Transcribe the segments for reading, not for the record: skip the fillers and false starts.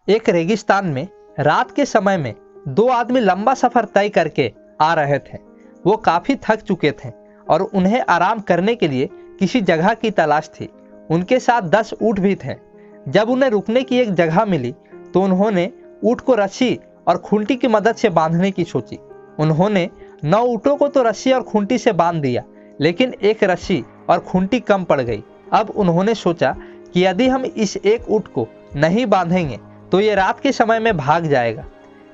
एक रेगिस्तान में रात के समय में दो आदमी लंबा सफर तय करके आ रहे थे। वो काफी थक चुके थे और उन्हें आराम करने के लिए किसी जगह की तलाश थी। उनके साथ 10 ऊँट भी थे। जब उन्हें रुकने की एक जगह मिली तो उन्होंने ऊँट को रस्सी और खूंटी की मदद से बांधने की सोची। उन्होंने 9 ऊँटों को तो रस्सी और खूंटी से बांध दिया, लेकिन एक रस्सी और खूंटी कम पड़ गई। अब उन्होंने सोचा कि यदि हम इस एक ऊँट को नहीं बांधेंगे तो ये रात के समय में भाग जाएगा।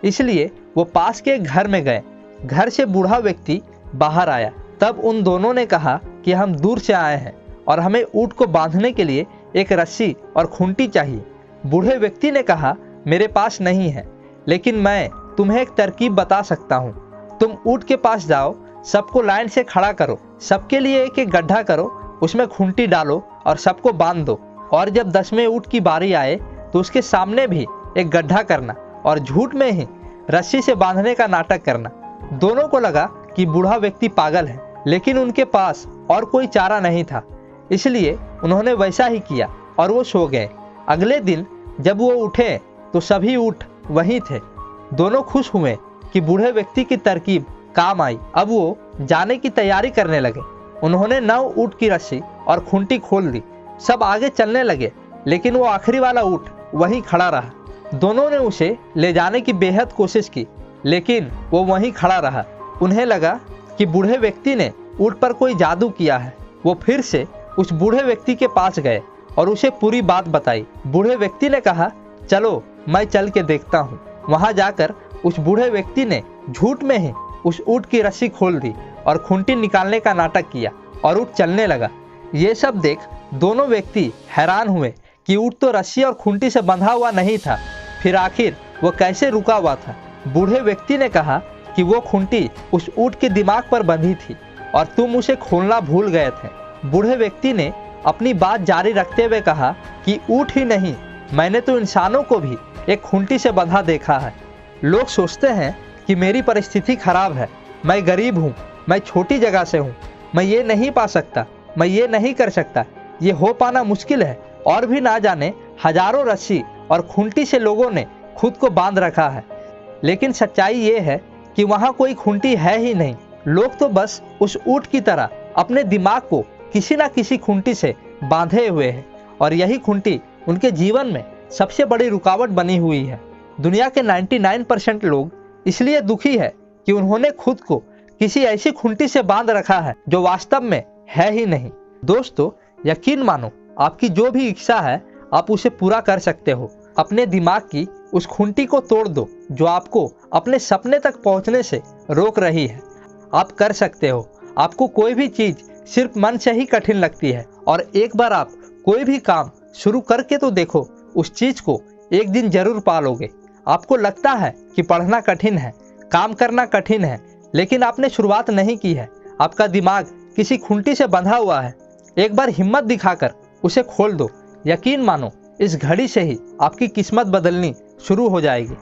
इसलिए वो पास के एक घर में गए। घर से बूढ़ा व्यक्ति बाहर आया। तब उन दोनों ने कहा कि हम दूर से आए हैं और हमें ऊँट को बांधने के लिए एक रस्सी और खूंटी चाहिए। बूढ़े व्यक्ति ने कहा, मेरे पास नहीं है, लेकिन मैं तुम्हें एक तरकीब बता सकता हूँ। तुम ऊँट के पास जाओ, सबको लाइन से खड़ा करो, सबके लिए एक एक गड्ढा करो, उसमें खूंटी डालो और सबको बांध दो। और जब 10वें ऊँट की बारी आए तो उसके सामने भी एक गड्ढा करना और झूठ में ही रस्सी से बांधने का नाटक करना। दोनों को लगा कि बूढ़ा व्यक्ति पागल है, लेकिन उनके पास और कोई चारा नहीं था, इसलिए उन्होंने वैसा ही किया और वो सो गए। अगले दिन जब वो उठे तो सभी ऊँट वहीं थे। दोनों खुश हुए कि बूढ़े व्यक्ति की तरकीब काम आई। अब वो जाने की तैयारी करने लगे। उन्होंने 9 ऊँट की रस्सी और खूंटी खोल दी। सब आगे चलने लगे, लेकिन वो आखिरी वाला ऊँट वहीं खड़ा रहा। दोनों ने उसे ले जाने की बेहद कोशिश की, लेकिन वो वहीं खड़ा रहा। उन्हें लगा कि बूढ़े व्यक्ति ने ऊँट पर कोई जादू किया है। वो फिर से उस बूढ़े व्यक्ति के पास गए और उसे पूरी बात बताई। बूढ़े व्यक्ति ने कहा, चलो मैं चल के देखता हूँ। वहाँ जाकर उस बूढ़े व्यक्ति ने झूठ में ही उस ऊँट की रस्सी खोल दी और खूंटी निकालने का नाटक किया और ऊँट चलने लगा। ये सब देख दोनों व्यक्ति हैरान हुए कि ऊँट तो रस्सी और खूंटी से बंधा हुआ नहीं था, फिर आखिर वो कैसे रुका हुआ था। बूढ़े व्यक्ति ने कहा कि वो खूंटी उस ऊँट के दिमाग पर बंधी थी और तुम उसे खोलना भूल गए थे। बूढ़े व्यक्ति ने अपनी बात जारी रखते हुए कहा कि ऊँट ही नहीं, मैंने तो इंसानों को भी एक खूंटी से बंधा देखा है। लोग सोचते हैं कि मेरी परिस्थिति खराब है, मैं गरीब हूँ, मैं छोटी जगह से हूँ, मैं ये नहीं पा सकता, मैं ये नहीं कर सकता, ये हो पाना मुश्किल है। और भी ना जाने हजारों रस्सी और खूंटी से लोगों ने खुद को बांध रखा है, लेकिन सच्चाई ये है कि वहाँ कोई खूंटी है ही नहीं। लोग तो बस उस ऊँट की तरह अपने दिमाग को किसी ना किसी खूंटी से बांधे हुए हैं और यही खूंटी उनके जीवन में सबसे बड़ी रुकावट बनी हुई है। दुनिया के 99% लोग इसलिए दुखी है कि उन्होंने खुद को किसी ऐसी खूंटी से बांध रखा है जो वास्तव में है ही नहीं। दोस्तों, यकीन मानो, आपकी जो भी इच्छा है आप उसे पूरा कर सकते हो। अपने दिमाग की उस खूंटी को तोड़ दो जो आपको अपने सपने तक पहुंचने से रोक रही है। आप कर सकते हो। आपको कोई भी चीज सिर्फ मन से ही कठिन लगती है, और एक बार आप कोई भी काम शुरू करके तो देखो, उस चीज को एक दिन जरूर पा लोगे। आपको लगता है कि पढ़ना कठिन है, काम करना कठिन है, लेकिन आपने शुरुआत नहीं की है। आपका दिमाग किसी खूंटी से बंधा हुआ है। एक बार हिम्मत दिखाकर उसे खोल दो। यकीन मानो, इस घड़ी से ही आपकी किस्मत बदलनी शुरू हो जाएगी।